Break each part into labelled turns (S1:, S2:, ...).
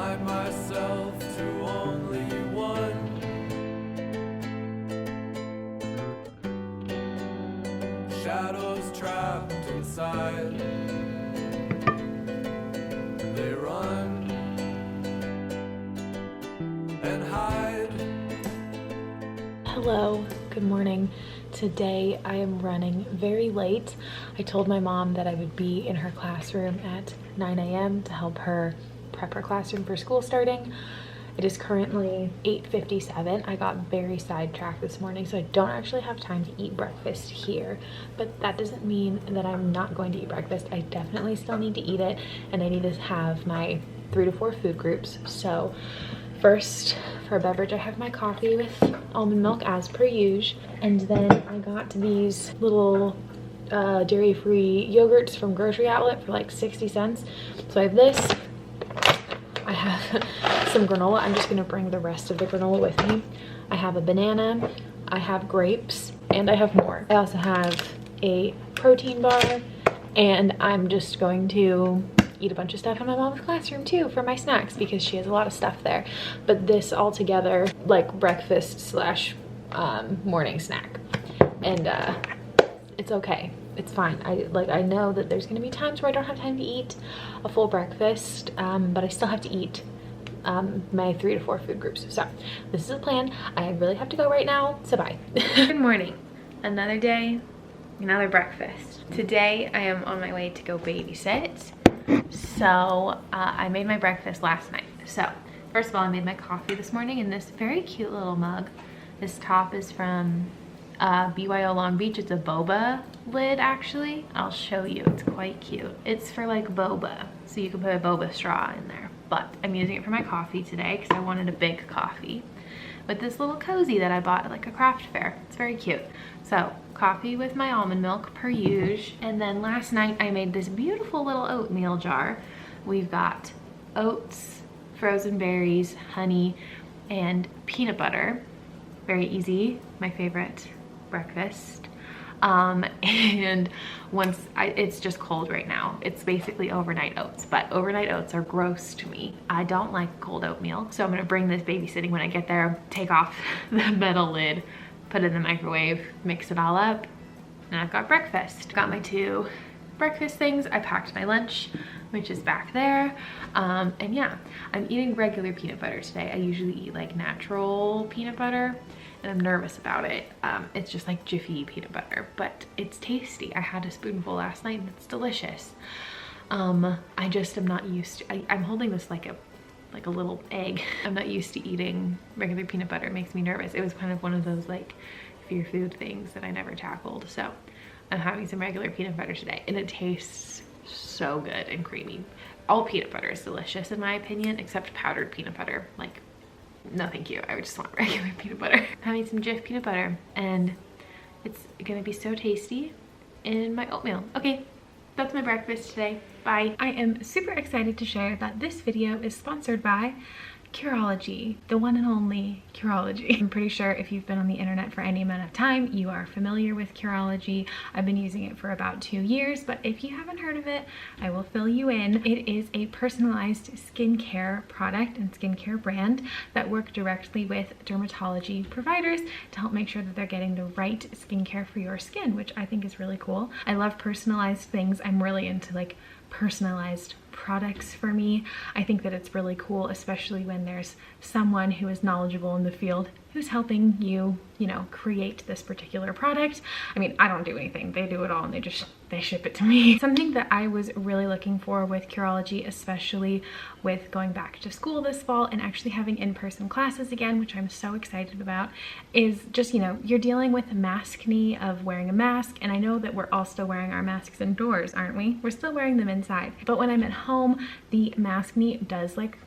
S1: blind myself to only one. Shadows trapped inside, they run and hide.
S2: Hello, good morning. Today I am running very late. I told my mom that I would be in her classroom at 9 a.m. to help her prep her classroom for school starting. It is currently 8:57. I got very sidetracked this morning, so I don't actually have time to eat breakfast here. But that doesn't mean that I'm not going to eat breakfast. I definitely still need to eat it, and I need to have my 3 to 4 food groups. So first, for a beverage, I have my coffee with almond milk as per usual. And then I got these little dairy-free yogurts from Grocery Outlet for like 60 cents. So I have this. I have some granola. I'm just gonna bring the rest of the granola with me. I have a banana, I have grapes, and I have more. I also have a protein bar, and I'm just going to eat a bunch of stuff in my mom's classroom too for my snacks because she has a lot of stuff there. But this all together, like breakfast slash morning snack. And it's okay. It's fine. I know that there's gonna be times where I don't have time to eat a full breakfast, but I still have to eat my 3 to 4 food groups. So this is the plan. I really have to go right now, so bye. Good morning. Another day, another breakfast. Today I am on my way to go babysit. So I made my breakfast last night. So first of all, I made my coffee this morning in this very cute little mug. This top is from BYO Long Beach. It's a boba lid, actually. I'll show you. It's quite cute. It's for like boba, so you can put a boba straw in there. But I'm using it for my coffee today because I wanted a big coffee with this little cozy that I bought at like a craft fair. It's very cute. So coffee with my almond milk per usual. And then last night I made this beautiful little oatmeal jar. We've got oats, frozen berries, honey, and peanut butter. Very easy, my favorite breakfast. And once it's just cold right now. It's basically overnight oats, but overnight oats are gross to me. I don't like cold oatmeal. So I'm gonna bring this babysitting when I get there, take off the metal lid, put it in the microwave, mix it all up, and I've got breakfast. Got my 2 breakfast things. I packed my lunch, which is back there. And yeah, I'm eating regular peanut butter today. I usually eat like natural peanut butter, and I'm nervous about it. It's just like Jiffy peanut butter, but it's tasty. I had a spoonful last night and it's delicious. I just am not used to, I'm holding this like a little egg. I'm not used to eating regular peanut butter. It makes me nervous. It was kind of one of those like fear food things that I never tackled. So I'm having some regular peanut butter today, and it tastes so good and creamy. All peanut butter is delicious in my opinion, except powdered peanut butter. Like, no thank you, I would just want regular peanut butter. I'm having some Jif peanut butter, and it's gonna be so tasty in my oatmeal. Okay, that's my breakfast today. Bye. I am super excited to share that this video is sponsored by Curology, the one and only Curology. I'm pretty sure if you've been on the internet for any amount of time, you are familiar with Curology. I've been using it for about 2 years, but if you haven't heard of it, I will fill you in. It is a personalized skincare product and skincare brand that work directly with dermatology providers to help make sure that they're getting the right skincare for your skin, which I think is really cool. I love personalized things. I'm really into like personalized products for me. I think that it's really cool, especially when there's someone who is knowledgeable in the field who's helping you, you know, create this particular product. I mean, I don't do anything. They do it all, and they ship it to me. Something that I was really looking for with Curology, especially with going back to school this fall and actually having in-person classes again, which I'm so excited about, is just, you know, you're dealing with the maskne of wearing a mask. And I know that we're all still wearing our masks indoors, aren't we? We're still wearing them inside. But when I'm at home, the maskne does like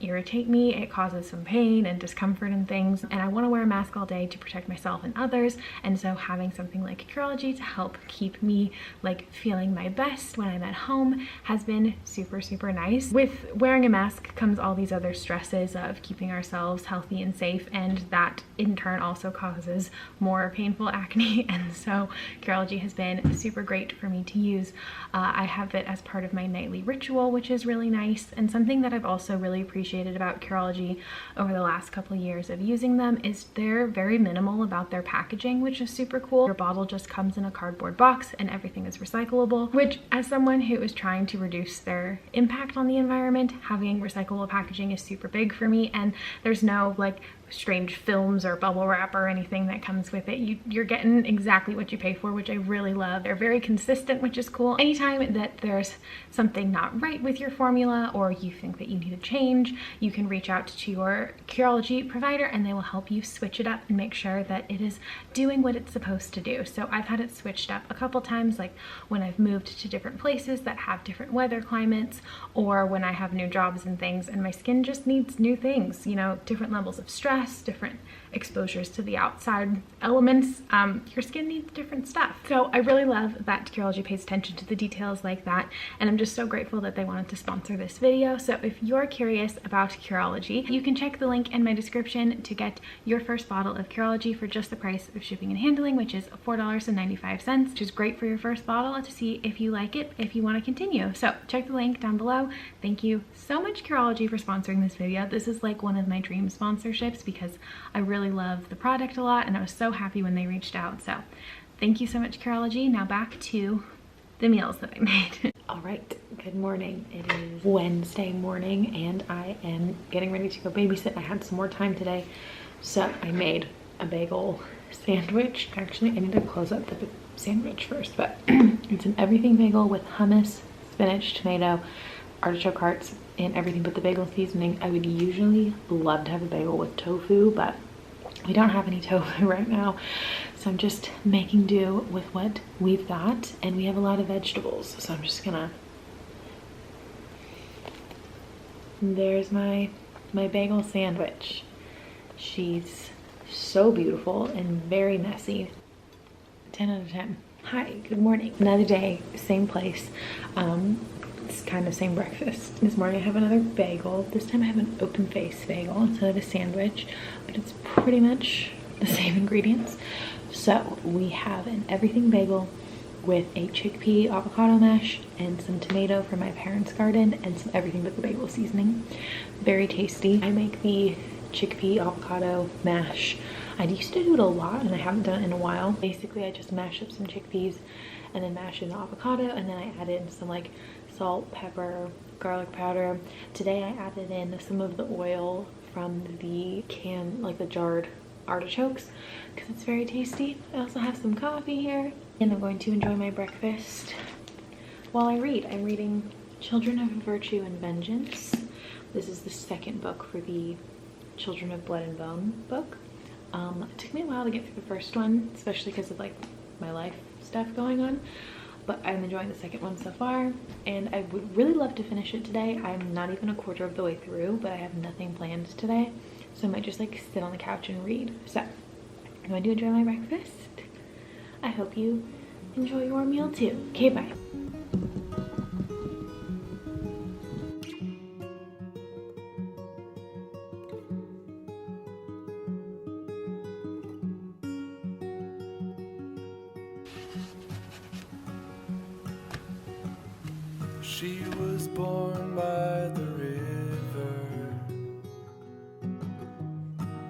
S2: irritate me. It causes some pain and discomfort and things, and I want to wear a mask all day to protect myself and others. And so having something like Curology to help keep me like feeling my best when I'm at home has been super nice. With wearing a mask comes all these other stresses of keeping ourselves healthy and safe, and that in turn also causes more painful acne. And so Curology has been super great for me to use. I have it as part of my nightly ritual, which is really nice, and something that I've also really appreciated
S3: appreciated about Curology over the last couple of years of using them is they're very minimal about their packaging, which is super cool. Your bottle just comes in a cardboard box and everything is recyclable, which as someone who is trying to reduce their impact on the environment, having recyclable packaging is super big for me. And there's no like strange films or bubble wrap or anything that comes with it. You're getting exactly what you pay for, which I really love. They're very consistent, which is cool. Anytime that there's something not right with your formula or you think that you need a change, you can reach out to your Curology provider and they will help you switch it up and make sure that it is doing what it's supposed to do. So I've had it switched up a couple times, like when I've moved to different places that have different weather climates, or when I have new jobs and things and my skin just needs new things, you know, different levels of stress, different exposures to the outside elements. Your skin needs different stuff. So I really love that Curology pays attention to the details like that, and I'm just so grateful that they wanted to sponsor this video. So if you're curious about Curology, you can check the link in my description to get your first bottle of Curology for just the price of shipping and handling, which is $4.95, which is great for your first bottle to see if you like it, if you want to continue. So check the link down below. Thank you so much, Curology, for sponsoring this video. This is like one of my dream sponsorships because I really love the product a lot and I was so happy when they reached out. So thank you so much, Curology. Now back to the meals that I made.
S2: All right, good morning. It is Wednesday morning and I am getting ready to go babysit. I had some more time today, so I made a bagel sandwich. Actually, I need to close up the sandwich first, but it's an everything bagel with hummus, spinach, tomato, artichoke hearts, and everything but the bagel seasoning. I would usually love to have a bagel with tofu, but we don't have any tofu right now, so I'm just making do with what we've got, and we have a lot of vegetables, so I'm just gonna, there's my bagel sandwich. She's so beautiful and very messy. 10 out of 10. Hi, good morning. Another day, same place. It's kind of same breakfast. This morning I have another bagel. This time I have an open face bagel instead of a sandwich, but it's pretty much the same ingredients. So we have an everything bagel with a chickpea avocado mash and some tomato from my parents' garden and some everything but the bagel seasoning. Very tasty. I make the chickpea avocado mash. I used to do it a lot and I haven't done it in a while. Basically I just mash up some chickpeas and then mash in the avocado, and then I add in some like salt, pepper, garlic powder. Today I added in some of the oil from the can, like the jarred artichokes, because it's very tasty. I also have some coffee here, and I'm going to enjoy my breakfast while I read. I'm reading Children of Virtue and Vengeance. This is the second book for the Children of Blood and Bone book. It took me a while to get through the first one, especially because of like my life stuff going on, but I'm enjoying the second one so far, and I would really love to finish it today. I'm not even a quarter of the way through, but I have nothing planned today, so I might just like sit on the couch and read. So I'm going to enjoy my breakfast. I hope you enjoy your meal too. Okay, bye.
S1: She was born by the river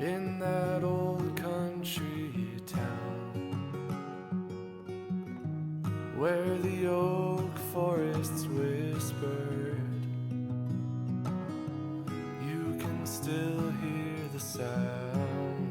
S1: in that old country town where the oak forests whispered. You can still hear the sound.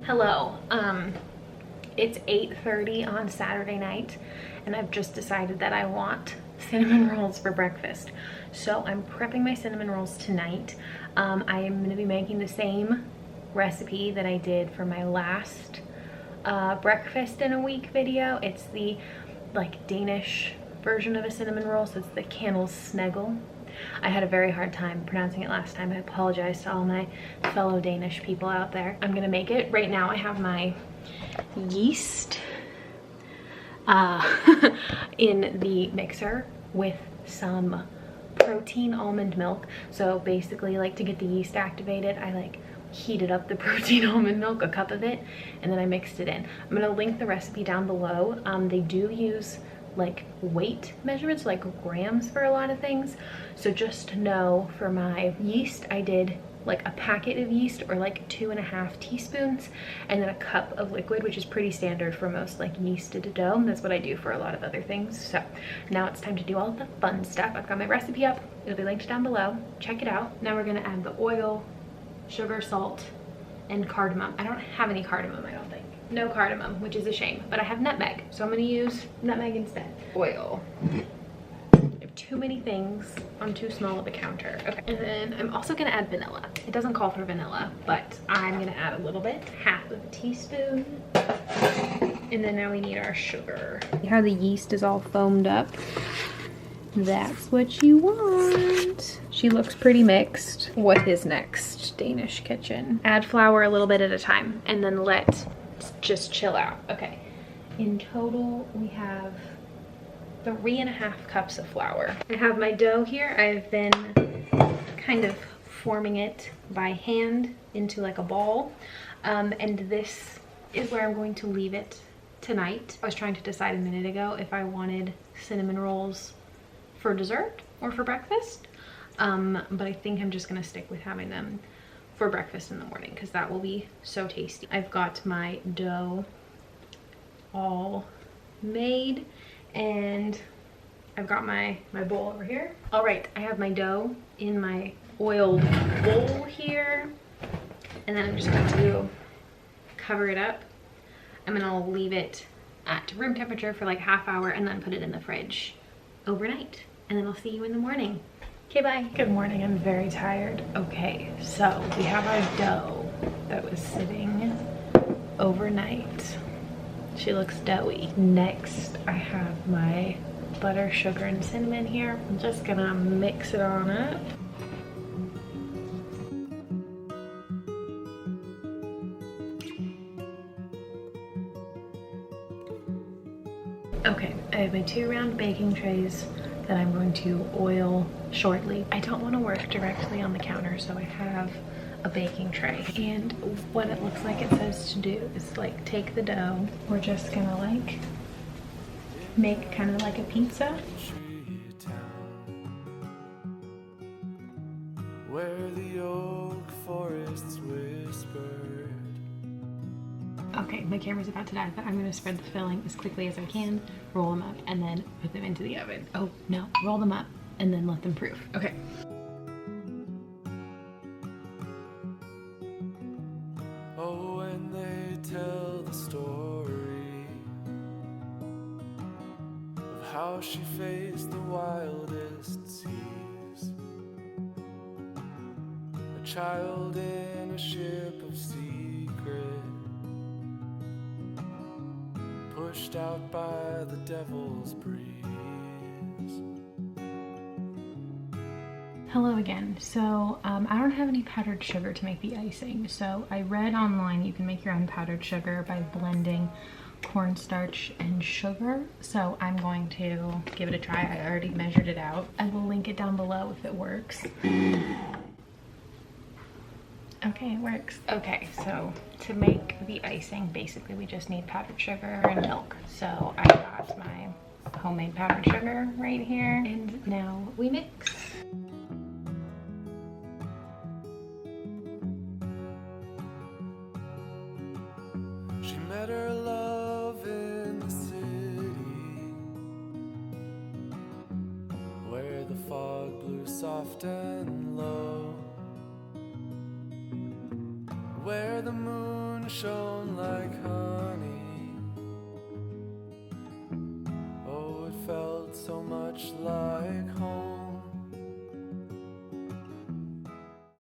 S3: Hello, it's 8:30 on Saturday night and I've just decided that I want cinnamon rolls for breakfast. So I'm prepping my cinnamon rolls tonight. I am going to be making the same recipe that I did for my last breakfast in a week video. It's the like Danish version of a cinnamon roll, so it's the Snegel. I had a very hard time pronouncing it last time. I apologize to all my fellow Danish people out there. I'm gonna make it. Right now I have my yeast in the mixer with some protein almond milk. So basically, like, to get the yeast activated, I like heated up the protein almond milk, a cup of it, and then I mixed it in. I'm gonna link the recipe down below. They do use like weight measurements, like grams for a lot of things. So just know for my yeast, I did like a packet of yeast, or like 2.5 teaspoons, and then a cup of liquid, which is pretty standard for most like yeasted dough. That's what I do for a lot of other things. So now it's time to do all of the fun stuff. I've got my recipe up, it'll be linked down below. Check it out. Now we're gonna add the oil, sugar, salt, and cardamom. I don't have any cardamom, I don't think. No cardamom, which is a shame, but I have nutmeg, so I'm gonna use nutmeg instead. Oil. I have too many things on too small of a counter. Okay, and then I'm also gonna add vanilla. It doesn't call for vanilla, but I'm gonna add a little bit, 1/2 teaspoon. And then now we need our sugar. See how the yeast is all foamed up? That's what you want. She looks pretty mixed. What is next? Danish kitchen. Add flour a little bit at a time and then let just chill out. Okay, in total we have 3.5 cups of flour. I have my dough here. I've been kind of forming it by hand into like a ball, and this is where I'm going to leave it tonight. I was trying to decide a minute ago if I wanted cinnamon rolls for dessert or for breakfast, but I think I'm just gonna stick with having them for breakfast in the morning because that will be so tasty. I've got my dough all made and I've got my bowl over here. All right, I have my dough in my oiled bowl here, and then I'm just going to cover it up. I'm gonna leave it at room temperature for like ½ hour and then put it in the fridge overnight, and then I'll see you in the morning. Okay, bye.
S2: Good morning, I'm very tired. Okay, so we have our dough that was sitting overnight. She looks doughy. Next, I have my butter, sugar, and cinnamon here. I'm just gonna mix it on up. Okay, I have my 2 round baking trays that I'm going to oil shortly. I don't want to work directly on the counter, so I have a baking tray. And what it looks like it says to do is like take the dough. We're just gonna like make kind of like a pizza.
S1: Where the oak forests whispered.
S2: Okay, my camera's about to die, but I'm gonna spread the filling as quickly as I can, roll them up, and then put them into the oven. Oh no, roll them up and then let them proof. Okay.
S1: Oh, when they tell the story of how she faced the wildest seas, a child in a ship of secret, pushed out by the devil's breeze.
S3: Hello again. So I don't have any powdered sugar to make the icing. So I read online you can make your own powdered sugar by blending cornstarch and sugar. So I'm going to give it a try. I already measured it out. I will link it down below if it works. Okay, it works. Okay, so to make the icing, basically we just need powdered sugar and milk. So I got my homemade powdered sugar right here, and now we mix.
S1: She met her love in the city, where the fog blew soft and low, where the moon shone like honey